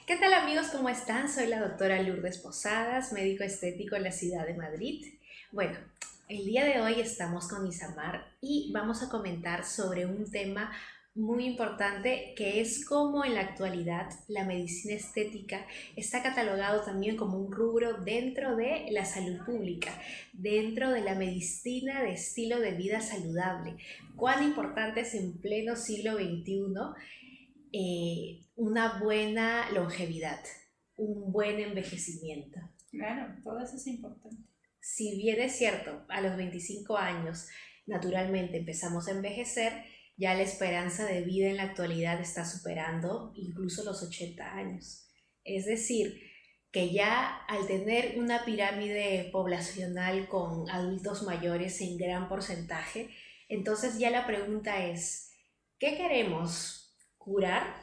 ¿Qué tal amigos? ¿Cómo están? Soy la doctora Lourdes Posadas, médico estético en la ciudad de Madrid. Bueno, el día de hoy estamos con Isamar y vamos a comentar sobre un tema muy importante que es cómo en la actualidad la medicina estética está catalogado también como un rubro dentro de la salud pública, dentro de la medicina de estilo de vida saludable. Cuán importante es en pleno siglo XXI una buena longevidad, un buen envejecimiento. Claro, todo eso es importante. Si bien es cierto, a los 25 años naturalmente empezamos a envejecer, ya la esperanza de vida en la actualidad está superando incluso los 80 años. Es decir, que ya al tener una pirámide poblacional con adultos mayores en gran porcentaje, entonces ya la pregunta es, ¿qué queremos? ¿Curar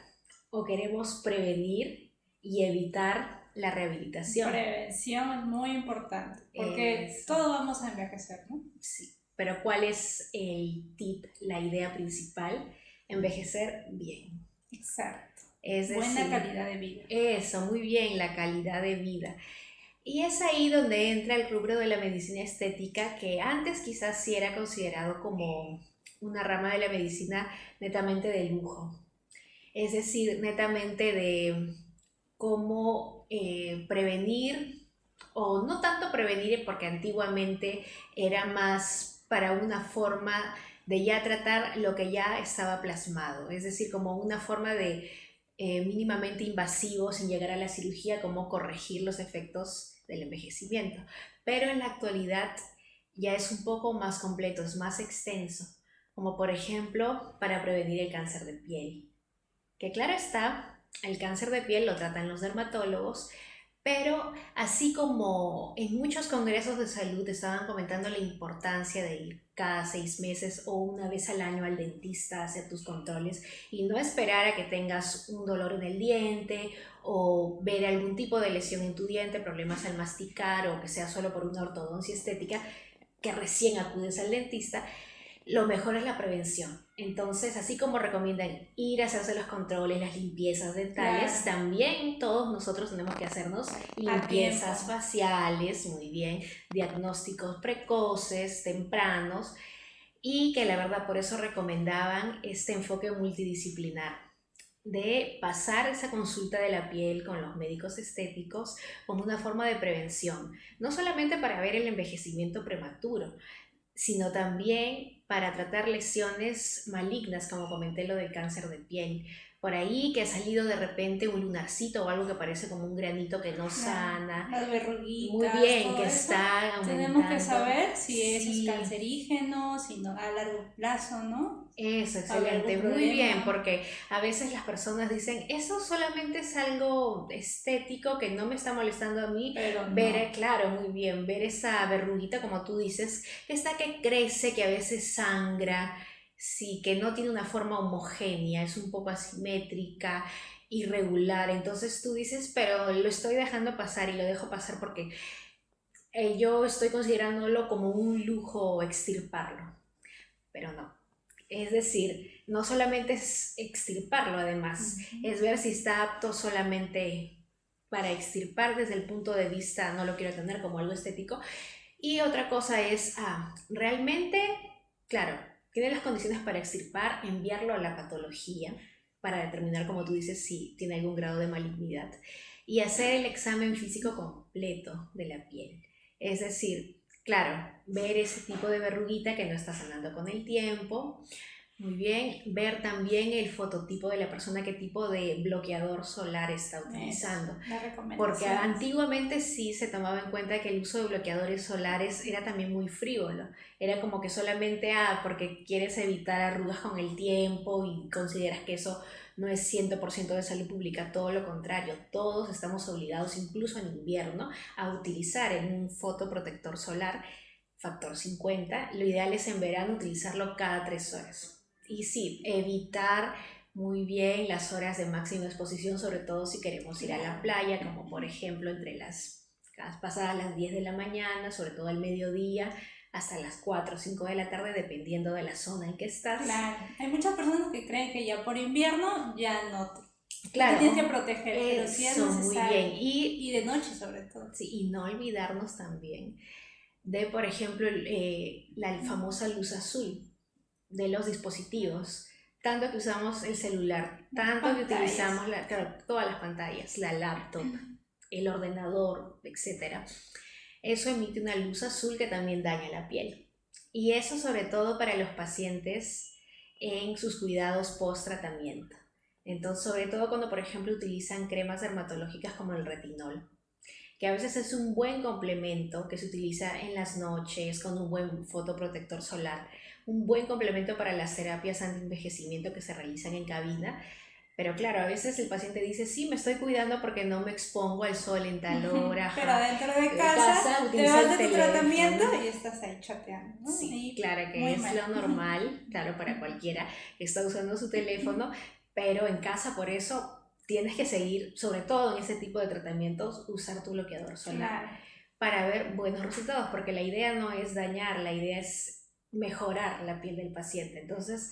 o queremos prevenir y evitar la rehabilitación? Prevención es muy importante porque Eso. todos vamos a envejecer, ¿no? Sí, pero ¿cuál es el tip, la idea principal? Envejecer bien. Exacto. Es Buena decir, calidad de vida. eso, muy bien, la calidad de vida. Y es ahí donde entra el rubro de la medicina estética, que antes quizás sí era considerado como una rama de la medicina netamente de lujo. Es decir, netamente de cómo prevenir, o no tanto prevenir, porque antiguamente era más para una forma de ya tratar lo que ya estaba plasmado, es decir, como una forma de mínimamente invasivo, sin llegar a la cirugía, cómo corregir los efectos del envejecimiento. Pero en la actualidad ya es un poco más completo, es más extenso, como por ejemplo para prevenir el cáncer de piel, que claro está, el cáncer de piel lo tratan los dermatólogos, pero así como en muchos congresos de salud estaban comentando la importancia de ir cada 6 meses o una vez al año al dentista a hacer tus controles y no esperar a que tengas un dolor en el diente o ver algún tipo de lesión en tu diente, problemas al masticar o que sea solo por una ortodoncia estética, que recién acudes al dentista, lo mejor es la prevención. Entonces, así como recomiendan ir a hacerse los controles, las limpiezas dentales, Claro, también todos nosotros tenemos que hacernos a limpiezas tiempo. faciales, muy bien, diagnósticos precoces, tempranos, y que la verdad por eso recomendaban este enfoque multidisciplinar de pasar esa consulta de la piel con los médicos estéticos como una forma de prevención, no solamente para ver el envejecimiento prematuro, sino también para tratar lesiones malignas, como comenté lo del cáncer de piel. Por ahí que ha salido de repente un lunarcito o algo que parece como un granito que no Claro, sana. las Muy verruguitas, bien, todo que eso. está Tenemos que aumentando. saber si eso es Sí, cancerígeno, si no, a largo plazo, ¿no? eso, Va a haber algún excelente, muy bien, problema, porque a veces las personas dicen, eso solamente es algo estético que no me está molestando a mí, pero ver, no. claro, muy bien, ver esa verruguita, como tú dices, que está que crece, que a veces sangra, sí, que no tiene una forma homogénea, es un poco asimétrica, irregular, entonces tú dices, pero lo estoy dejando pasar y lo dejo pasar porque yo estoy considerándolo como un lujo extirparlo, pero no. Es decir, no solamente es extirparlo, además, Ujú. es ver si está apto solamente para extirpar desde el punto de vista, no lo quiero tener como algo estético. Y otra cosa es, realmente, claro, tiene las condiciones para extirpar, enviarlo a la patología para determinar, como tú dices, si tiene algún grado de malignidad y hacer el examen físico completo de la piel. Es decir, claro, ver ese tipo de verruguita que no está sanando con el tiempo. Muy bien, ver también el fototipo de la persona, qué tipo de bloqueador solar está Eso, utilizando. las Porque recomendaciones. antiguamente sí se tomaba en cuenta que el uso de bloqueadores solares era también muy frívolo. Era como que solamente, porque quieres evitar arrugas con el tiempo y consideras que eso no es 100% de salud pública. Todo lo contrario, todos estamos obligados, incluso en invierno, a utilizar en un fotoprotector solar factor 50. Lo ideal es en verano utilizarlo cada 3 horas. Y sí, evitar muy bien las horas de máxima exposición, sobre todo si queremos ir a la Claro. playa, como por ejemplo entre pasadas las 10 de la mañana, sobre todo al mediodía, hasta las 4 o 5 de la tarde, dependiendo de la zona en que estás. Claro, hay muchas personas que creen que ya por invierno ya no. Claro, Te tienes que proteger, pero sí es eso, muy necesario. bien. Y de noche sobre todo. Sí, y no olvidarnos también de, por ejemplo, la famosa luz azul de los dispositivos. Tanto que usamos el celular, tanto que Pantallas. utilizamos claro, todas las pantallas, la laptop, el ordenador, etcétera. Eso emite una luz azul que también daña la piel. Y eso sobre todo para los pacientes en sus cuidados post tratamiento. Entonces, sobre todo cuando, por ejemplo, utilizan cremas dermatológicas como el retinol, que a veces es un buen complemento que se utiliza en las noches con un buen fotoprotector solar, un buen complemento para las terapias anti-envejecimiento que se realizan en cabina. Pero claro, a veces el paciente dice, sí, me estoy cuidando porque no me expongo al sol en tal hora, Pero ajá. dentro de De casa, te utiliza vas el de tu tratamiento teléfono. y estás ahí chateando, ¿no? Sí, Y claro que muy es mal. lo normal, claro, para cualquiera que está usando su teléfono, pero en casa por eso tienes que seguir, sobre todo en ese tipo de tratamientos, usar tu bloqueador solar Claro, para ver buenos resultados, porque la idea no es dañar, la idea es mejorar la piel del paciente. Entonces,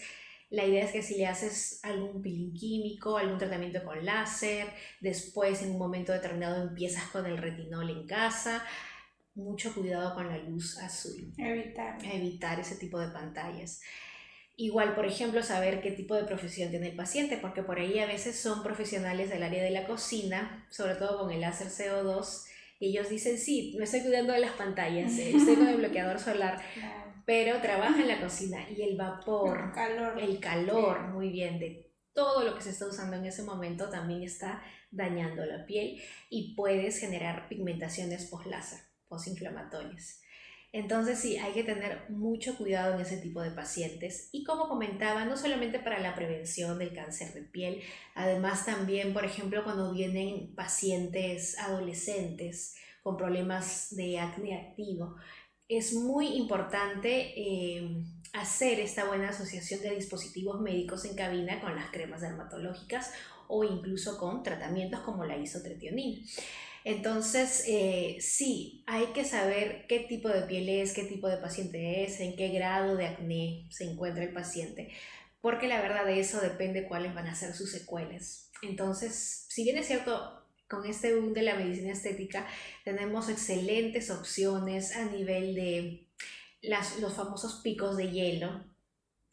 la idea es que si le haces algún peeling químico, algún tratamiento con láser, después en un momento determinado empiezas con el retinol en casa, mucho cuidado con la luz azul, evitarlo. evitar ese tipo de pantallas. Igual, por ejemplo, saber qué tipo de profesión tiene el paciente, porque por ahí a veces son profesionales del área de la cocina, sobre todo con el láser CO2, y ellos dicen, sí, me estoy cuidando de las pantallas, estoy con el bloqueador solar, Claro. pero trabaja en la cocina y el vapor, Calor. el calor, muy bien, de todo lo que se está usando en ese momento también está dañando la piel y puedes generar pigmentaciones post-láser, postinflamatorias. Entonces sí, hay que tener mucho cuidado en ese tipo de pacientes y como comentaba, no solamente para la prevención del cáncer de piel, además también, por ejemplo, cuando vienen pacientes adolescentes con problemas de acné activo, es muy importante hacer esta buena asociación de dispositivos médicos en cabina con las cremas dermatológicas o incluso con tratamientos como la isotretinoína. Entonces, sí, hay que saber qué tipo de piel es, qué tipo de paciente es, en qué grado de acné se encuentra el paciente, porque la verdad de eso depende cuáles van a ser sus secuelas. Entonces, si bien es cierto, con este boom de la medicina estética tenemos excelentes opciones a nivel de los famosos picos de hielo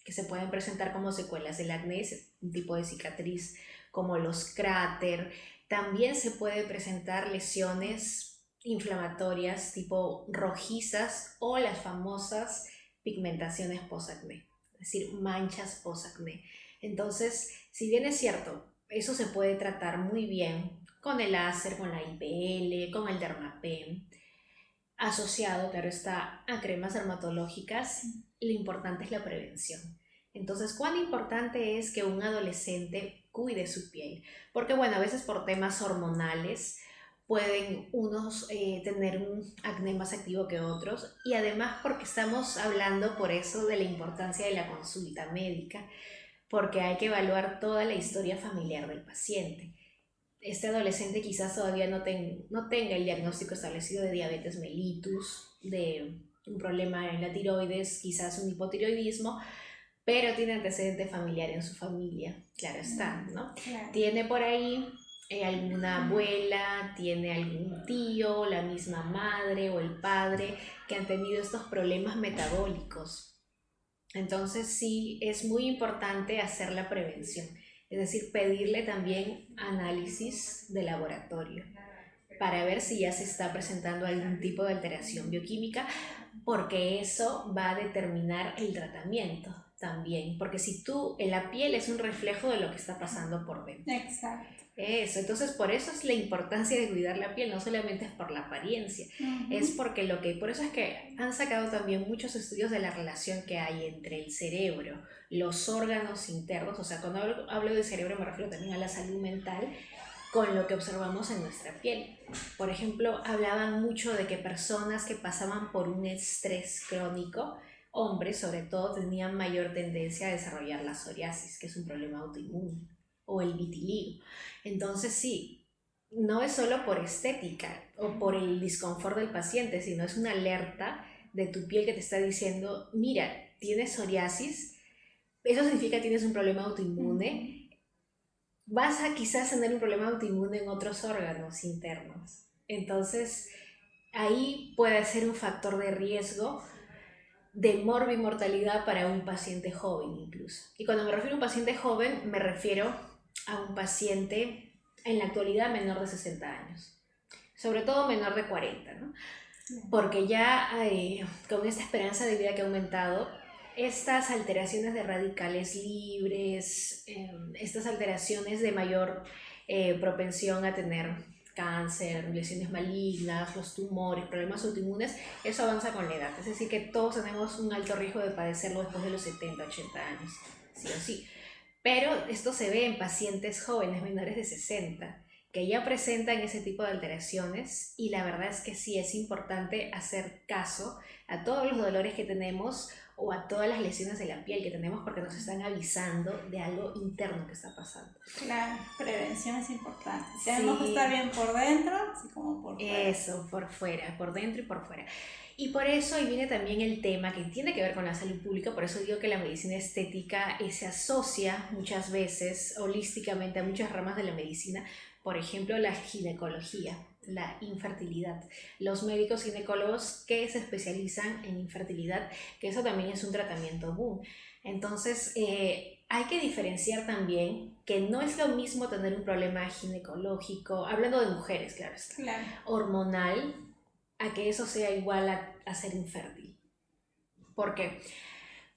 que se pueden presentar como secuelas del acné, un tipo de cicatriz como los cráter. También se puede presentar lesiones inflamatorias tipo rojizas o las famosas pigmentaciones post-acné, es decir, manchas post-acné. Entonces, si bien es cierto, eso se puede tratar muy bien con el láser, con la IPL, con el Dermapen, asociado, claro está, a cremas dermatológicas, lo importante es la prevención. Entonces, ¿cuán importante es que un adolescente cuide su piel? Porque, bueno, a veces por temas hormonales pueden unos tener un acné más activo que otros y además porque estamos hablando por eso de la importancia de la consulta médica, porque hay que evaluar toda la historia familiar del paciente. Este adolescente quizás todavía no tenga el diagnóstico establecido de diabetes mellitus, de un problema en la tiroides, quizás un hipotiroidismo, pero tiene antecedente familiar en su familia, claro está, ¿no? Claro. Tiene por ahí alguna abuela, tiene algún tío, la misma madre o el padre que han tenido estos problemas metabólicos. Entonces sí es muy importante hacer la prevención, es decir, pedirle también análisis de laboratorio para ver si ya se está presentando algún tipo de alteración bioquímica, porque eso va a determinar el tratamiento también, porque si tú, en la piel es un reflejo de lo que está pasando por dentro. Exacto. Eso, entonces por eso es la importancia de cuidar la piel, no solamente es por la apariencia, es porque por eso es que han sacado también muchos estudios de la relación que hay entre el cerebro, los órganos internos, o sea, cuando hablo de cerebro me refiero también a la salud mental, con lo que observamos en nuestra piel. Por ejemplo, hablaban mucho de que personas que pasaban por un estrés crónico, hombres sobre todo, tenían mayor tendencia a desarrollar la psoriasis, que es un problema autoinmune, o el vitiligo. Entonces sí, no es solo por estética o por el disconfort del paciente, sino es una alerta de tu piel que te está diciendo, mira, tienes psoriasis, eso significa que tienes un problema autoinmune, vas a quizás tener un problema autoinmune en otros órganos internos. Entonces, ahí puede ser un factor de riesgo de morbimortalidad para un paciente joven incluso. Y cuando me refiero a un paciente joven, me refiero a un paciente en la actualidad menor de 60 años, sobre todo menor de 40, ¿no? Porque ya con esta esperanza de vida que ha aumentado, estas alteraciones de radicales libres, estas alteraciones de mayor propensión a tener cáncer, lesiones malignas, los tumores, problemas autoinmunes, eso avanza con la edad. Es decir, que todos tenemos un alto riesgo de padecerlo después de los 70, 80 años, sí o sí. Pero esto se ve en pacientes jóvenes, menores de 60, que ya presentan ese tipo de alteraciones, y la verdad es que sí es importante hacer caso a todos los dolores que tenemos o a todas las lesiones de la piel que tenemos, porque nos están avisando de algo interno que está pasando. Claro, prevención es importante. Sí. Tenemos que estar bien por dentro, así como por fuera. Eso, por fuera, por dentro y por fuera. Y por eso ahí viene también el tema que tiene que ver con la salud pública. Por eso digo que la medicina estética se asocia muchas veces holísticamente a muchas ramas de la medicina. Por ejemplo, la ginecología, la infertilidad. Los médicos ginecólogos que se especializan en infertilidad, que eso también es un tratamiento boom. Entonces, hay que diferenciar también que no es lo mismo tener un problema ginecológico, hablando de mujeres, claro está, Claro. hormonal, a que eso sea igual a ser infértil. ¿Por qué?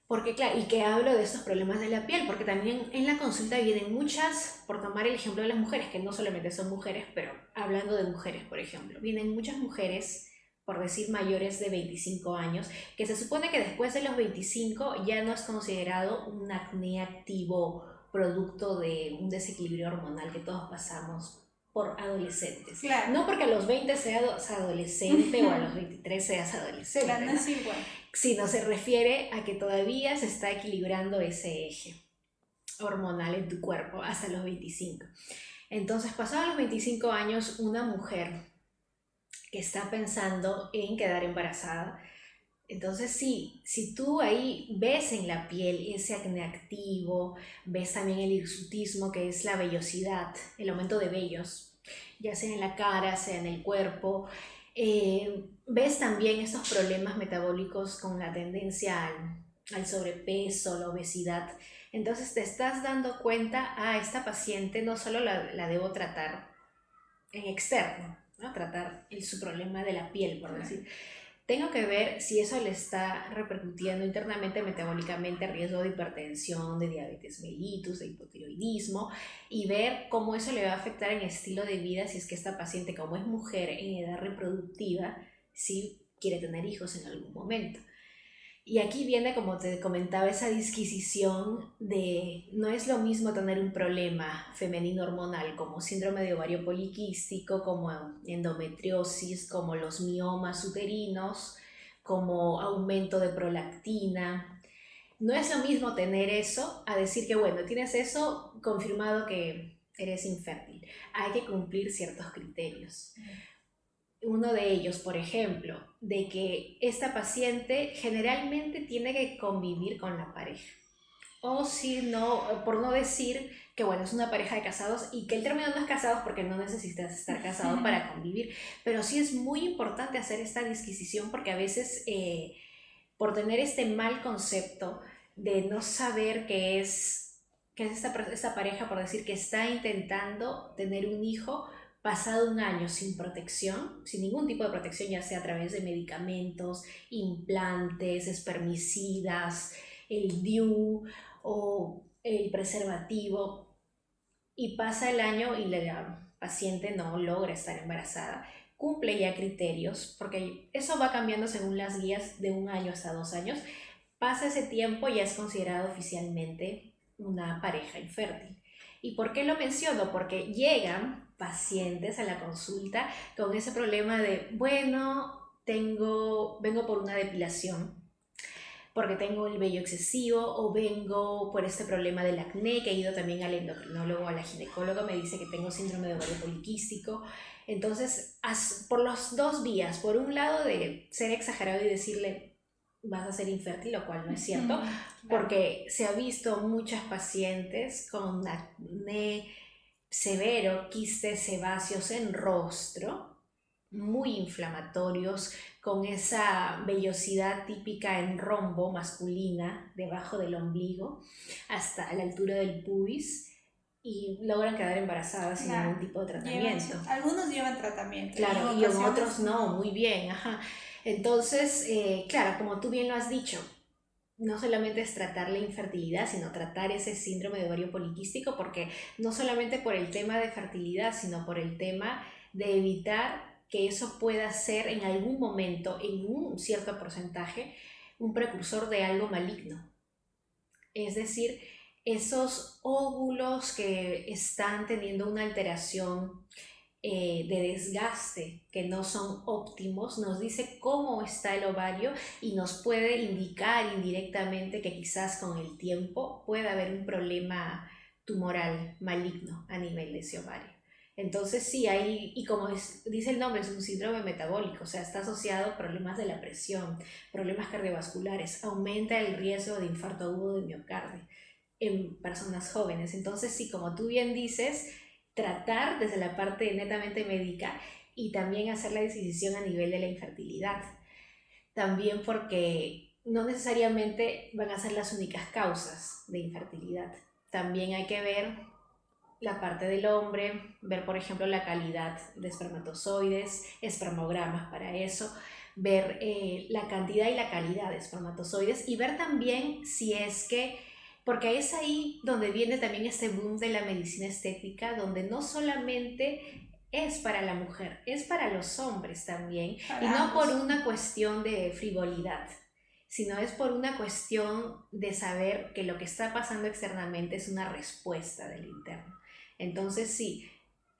Porque, claro, y que hablo de estos problemas de la piel, porque también en la consulta vienen muchas, por tomar el ejemplo de las mujeres, que no solamente son mujeres, pero hablando de mujeres, por ejemplo, vienen muchas mujeres, por decir mayores de 25 años, que se supone que después de los 25 ya no es considerado un acné activo producto de un desequilibrio hormonal que todos pasamos por adolescentes. Claro. No porque a los 20 seas adolescente o a los 23 seas adolescente, Claro, no ¿no? es igual. Sino se refiere a que todavía se está equilibrando ese eje hormonal en tu cuerpo hasta los 25. Entonces, pasados los 25 años, una mujer que está pensando en quedar embarazada, entonces sí, si tú ahí ves en la piel ese acné activo, ves también el hirsutismo, que es la vellosidad, el aumento de vellos, ya sea en la cara, sea en el cuerpo, ves también estos problemas metabólicos con la tendencia al sobrepeso, la obesidad, entonces te estás dando cuenta, esta paciente no solo la debo tratar en externo, ¿no? Tratar su problema de la piel, por decir. Tengo que ver si eso le está repercutiendo internamente, metabólicamente, riesgo de hipertensión, de diabetes mellitus, de hipotiroidismo, y ver cómo eso le va a afectar en el estilo de vida si es que esta paciente, como es mujer en edad reproductiva, sí quiere tener hijos en algún momento. Y aquí viene, como te comentaba, esa disquisición de no es lo mismo tener un problema femenino hormonal como síndrome de ovario poliquístico, como endometriosis, como los miomas uterinos, como aumento de prolactina. No es lo mismo tener eso a decir que, bueno, tienes eso, confirmado que eres infértil. Hay que cumplir ciertos criterios. Uno de ellos, por ejemplo, de que esta paciente generalmente tiene que convivir con la pareja. O si no, por no decir que bueno, es una pareja de casados, y que el término no es casados porque no necesitas estar casado para convivir, pero sí es muy importante hacer esta disquisición, porque a veces por tener este mal concepto de no saber qué es esta pareja, por decir que está intentando tener un hijo, pasado un año sin protección, sin ningún tipo de protección, ya sea a través de medicamentos, implantes, espermicidas, el DIU o el preservativo, y pasa el año y la paciente no logra estar embarazada, cumple ya criterios, porque eso va cambiando según las guías de un año hasta 2 años, pasa ese tiempo y ya es considerado oficialmente una pareja infértil. ¿Y por qué lo menciono? Porque llegan pacientes a la consulta con ese problema de, bueno, vengo por una depilación, porque tengo el vello excesivo, o vengo por este problema del acné, que he ido también al endocrinólogo, a la ginecóloga, me dice que tengo síndrome de ovario poliquístico. Entonces, por los dos vías, por un lado de ser exagerado y decirle vas a ser infértil, lo cual no es cierto, porque se ha visto muchas pacientes con acné severo, quistes sebáceos en rostro, muy inflamatorios, con esa vellosidad típica en rombo masculina debajo del ombligo hasta la altura del pubis, y logran quedar embarazadas sin ningún tipo de tratamiento. Algunos llevan tratamiento. Claro, y en otros no, muy bien, ajá. Entonces, claro, como tú bien lo has dicho, no solamente es tratar la infertilidad, sino tratar ese síndrome de ovario poliquístico, porque no solamente por el tema de fertilidad, sino por el tema de evitar que eso pueda ser en algún momento, en un cierto porcentaje, un precursor de algo maligno. Es decir, esos óvulos que están teniendo una alteración de desgaste, que no son óptimos, nos dice cómo está el ovario y nos puede indicar indirectamente que quizás con el tiempo pueda haber un problema tumoral maligno a nivel de ese ovario. Entonces sí, hay, y como dice el nombre, es un síndrome metabólico, o sea, está asociado a problemas de la presión, problemas cardiovasculares, aumenta el riesgo de infarto agudo de miocardio en personas jóvenes. Entonces sí, como tú bien dices, tratar desde la parte netamente médica y también hacer la decisión a nivel de la infertilidad. También porque no necesariamente van a ser las únicas causas de infertilidad. También hay que ver la parte del hombre, ver por ejemplo la calidad de espermatozoides, espermogramas para eso, ver la cantidad y la calidad de espermatozoides y ver también si es que, porque es ahí donde viene también este boom de la medicina estética, donde no solamente es para la mujer, es para los hombres también, y no por una cuestión de frivolidad, sino es por una cuestión de saber que lo que está pasando externamente es una respuesta del interno. Entonces sí,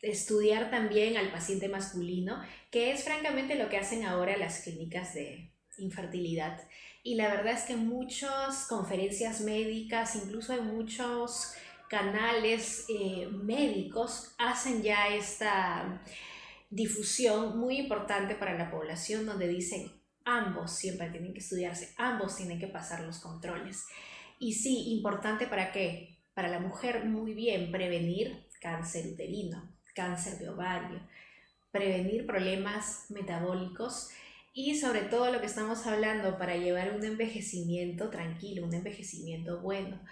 estudiar también al paciente masculino, que es francamente lo que hacen ahora las clínicas de infertilidad. Y la verdad es que en muchas conferencias médicas, incluso en muchos canales médicos, hacen ya esta difusión muy importante para la población donde dicen ambos siempre tienen que estudiarse, ambos tienen que pasar los controles. Y sí, importante para qué? Para la mujer muy bien prevenir cáncer uterino, cáncer de ovario, prevenir problemas metabólicos y sobre todo lo que estamos hablando para llevar un envejecimiento tranquilo, un envejecimiento bueno.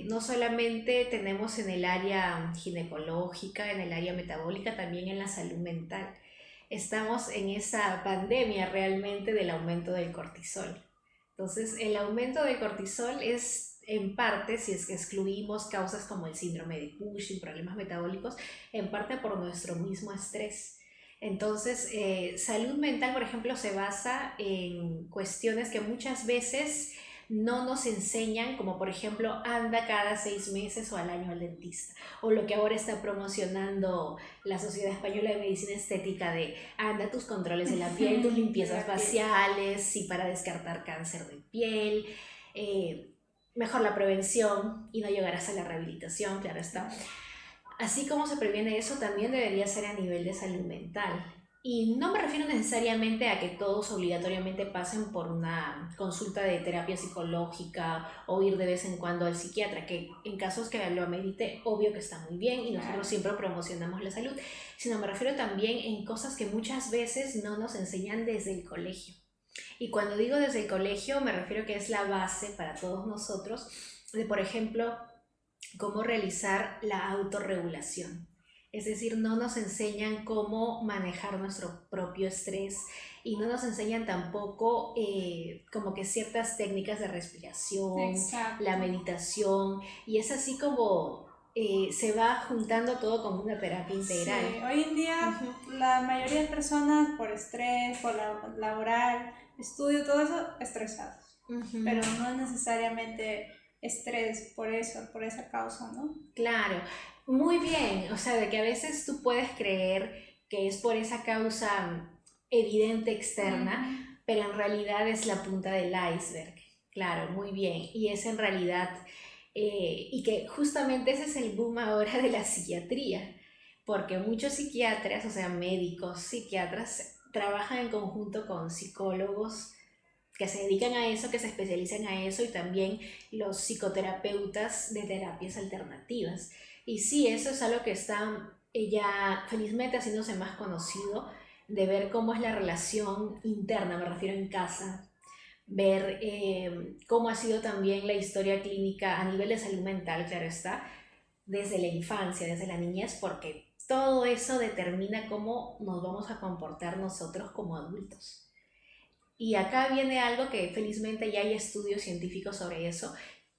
No solamente tenemos en el área ginecológica, en el área metabólica, también en la salud mental. Estamos en esa pandemia realmente del aumento del cortisol. Entonces, el aumento del cortisol es en parte, si es que excluimos causas como el síndrome de Cushing, problemas metabólicos, en parte por nuestro mismo estrés. Entonces, salud mental, por ejemplo, se basa en cuestiones que muchas veces no nos enseñan, como por ejemplo, anda cada 6 meses o al año al dentista, o lo que ahora está promocionando la Sociedad Española de Medicina Estética de anda tus controles de la piel, tus limpiezas faciales, y para descartar cáncer de piel, mejor la prevención y no llegarás a la rehabilitación, claro está. Así como se previene eso, también debería ser a nivel de salud mental. Y no me refiero necesariamente a que todos obligatoriamente pasen por una consulta de terapia psicológica o ir de vez en cuando al psiquiatra, que en casos que lo amerite, obvio que está muy bien y nosotros siempre promocionamos la salud, sino me refiero también en cosas que muchas veces no nos enseñan desde el colegio. Y cuando digo desde el colegio, me refiero que es la base para todos nosotros de, por ejemplo, cómo realizar la autorregulación. Es decir, no nos enseñan cómo manejar nuestro propio estrés y no nos enseñan tampoco como que ciertas técnicas de respiración, Exacto. La meditación, y es así como se va juntando todo como una terapia integral. Sí, hoy en día la mayoría de personas por estrés, por la laboral, estudio, todo eso, estresados. Pero no es necesariamente estrés por eso, por esa causa, ¿no? Claro, muy bien, o sea, de que a veces tú puedes creer que es por esa causa evidente externa, pero en realidad es la punta del iceberg. Claro, muy bien, y es en realidad, y que justamente ese es el boom ahora de la psiquiatría, porque muchos psiquiatras, o sea, médicos, psiquiatras, trabajan en conjunto con psicólogos que se dedican a eso, que se especializan a eso, y también los psicoterapeutas de terapias alternativas. Y sí, eso es algo que está ya felizmente haciéndose más conocido, de ver cómo es la relación interna, me refiero en casa, ver cómo ha sido también la historia clínica a nivel de salud mental, claro está, desde la infancia, desde la niñez, porque todo eso determina cómo nos vamos a comportar nosotros como adultos. Y acá viene algo que felizmente ya hay estudios científicos sobre eso,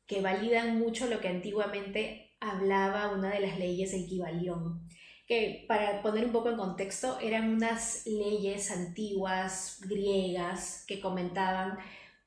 que validan mucho lo que antiguamente hablaba una de las leyes del Kybalión, que para poner un poco en contexto eran unas leyes antiguas griegas que comentaban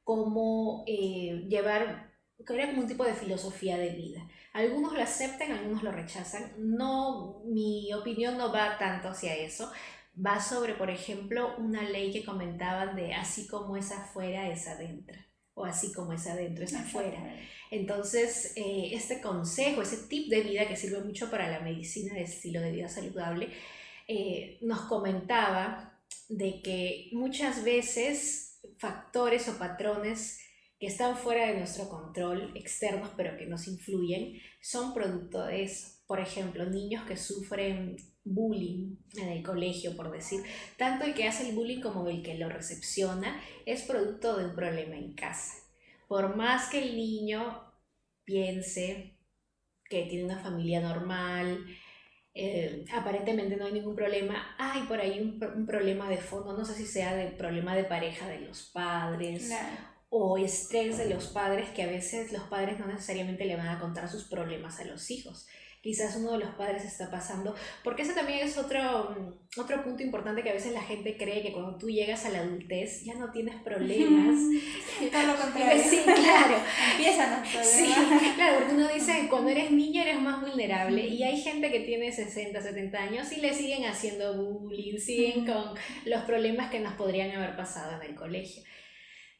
cómo llevar, que era como un tipo de filosofía de vida. Algunos lo aceptan, algunos lo rechazan. No, mi opinión no va tanto hacia eso. Va sobre, por ejemplo, una ley que comentaban de así como es afuera es adentro, o así como es adentro es afuera. Entonces, este consejo, ese tip de vida que sirve mucho para la medicina de estilo de vida saludable, nos comentaba de que muchas veces factores o patrones que están fuera de nuestro control, externos pero que nos influyen, son producto de eso. Por ejemplo, niños que sufren bullying en el colegio, por decir, tanto el que hace el bullying como el que lo recepciona es producto de un problema en casa. Por más que el niño piense que tiene una familia normal, aparentemente no hay ningún problema, hay por ahí un problema de fondo, no sé si sea de problema de pareja de los padres, Claro. o estrés de los padres, que a veces los padres no necesariamente le van a contar sus problemas a los hijos. Quizás uno de los padres está pasando, porque ese también es otro punto importante, que a veces la gente cree que cuando tú llegas a la adultez ya no tienes problemas. Todo lo contrario. Sí, claro. Empiezan los problemas. Sí, claro, porque uno dice que cuando eres niño eres más vulnerable, y hay gente que tiene 60, 70 años y le siguen haciendo bullying, siguen con los problemas que nos podrían haber pasado en el colegio.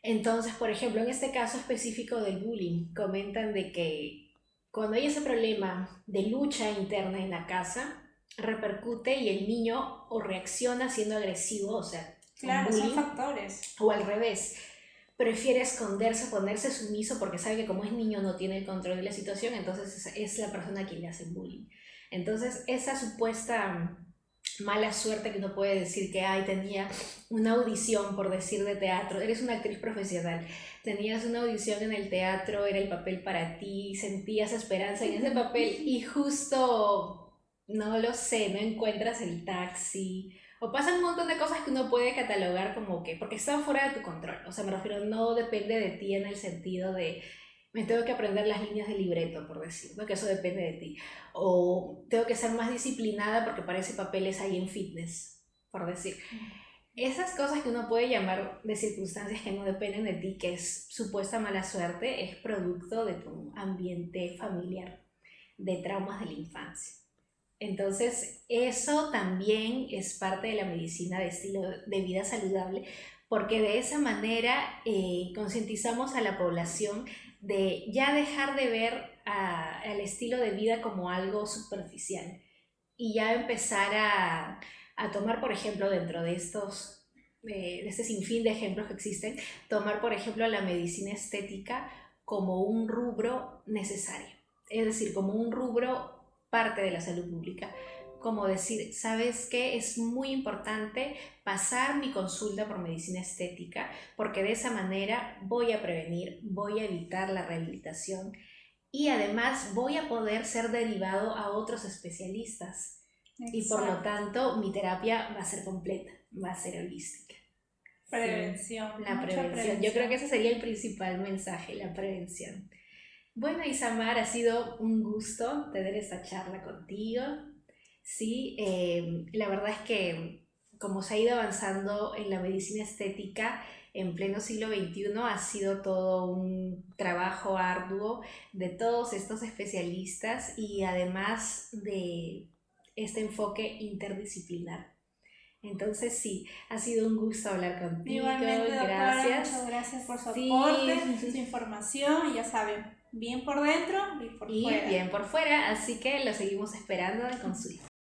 Entonces, por ejemplo, en este caso específico del bullying, comentan de que cuando hay ese problema de lucha interna en la casa, repercute y el niño o reacciona siendo agresivo, o sea, Claro, bullying, son factores. o al revés, prefiere esconderse, ponerse sumiso porque sabe que como es niño no tiene el control de la situación, entonces es la persona a quien le hacen bullying. Entonces, esa supuesta mala suerte que uno puede decir que, ay, tenía una audición, por decir, de teatro, eres una actriz profesional, tenías una audición en el teatro, era el papel para ti, sentías esperanza en ese papel y justo, no lo sé, no encuentras el taxi, o pasan un montón de cosas que uno puede catalogar como que, porque están fuera de tu control, o sea, me refiero, no depende de ti en el sentido de me tengo que aprender las líneas del libreto, por decir, ¿no? Que eso depende de ti. O tengo que ser más disciplinada porque para ese papel es ahí en fitness, por decir. Esas cosas que uno puede llamar de circunstancias que no dependen de ti, que es supuesta mala suerte, es producto de tu ambiente familiar, de traumas de la infancia. Entonces, eso también es parte de la medicina de estilo de vida saludable, porque de esa manera concientizamos a la población de ya dejar de ver al estilo de vida como algo superficial y ya empezar a tomar, por ejemplo, dentro de de este sinfín de ejemplos que existen, tomar, por ejemplo, la medicina estética como un rubro necesario, es decir, como un rubro parte de la salud pública, como decir, ¿sabes qué? Es muy importante pasar mi consulta por medicina estética porque de esa manera voy a prevenir, voy a evitar la rehabilitación y además voy a poder ser derivado a otros especialistas. Exacto. Y por lo tanto mi terapia va a ser completa, va a ser holística. Prevención. Sí, la prevención. Yo creo que ese sería el principal mensaje, la prevención. Bueno, Isamar, ha sido un gusto tener esta charla contigo. Sí, la verdad es que como se ha ido avanzando en la medicina estética en pleno siglo XXI, ha sido todo un trabajo arduo de todos estos especialistas y además de este enfoque interdisciplinar. Entonces sí, ha sido un gusto hablar contigo. Igualmente, doctora, gracias. Muchas gracias por su aporte, su información, y ya saben, bien por dentro y por fuera. Y bien por fuera, así que lo seguimos esperando en consulta.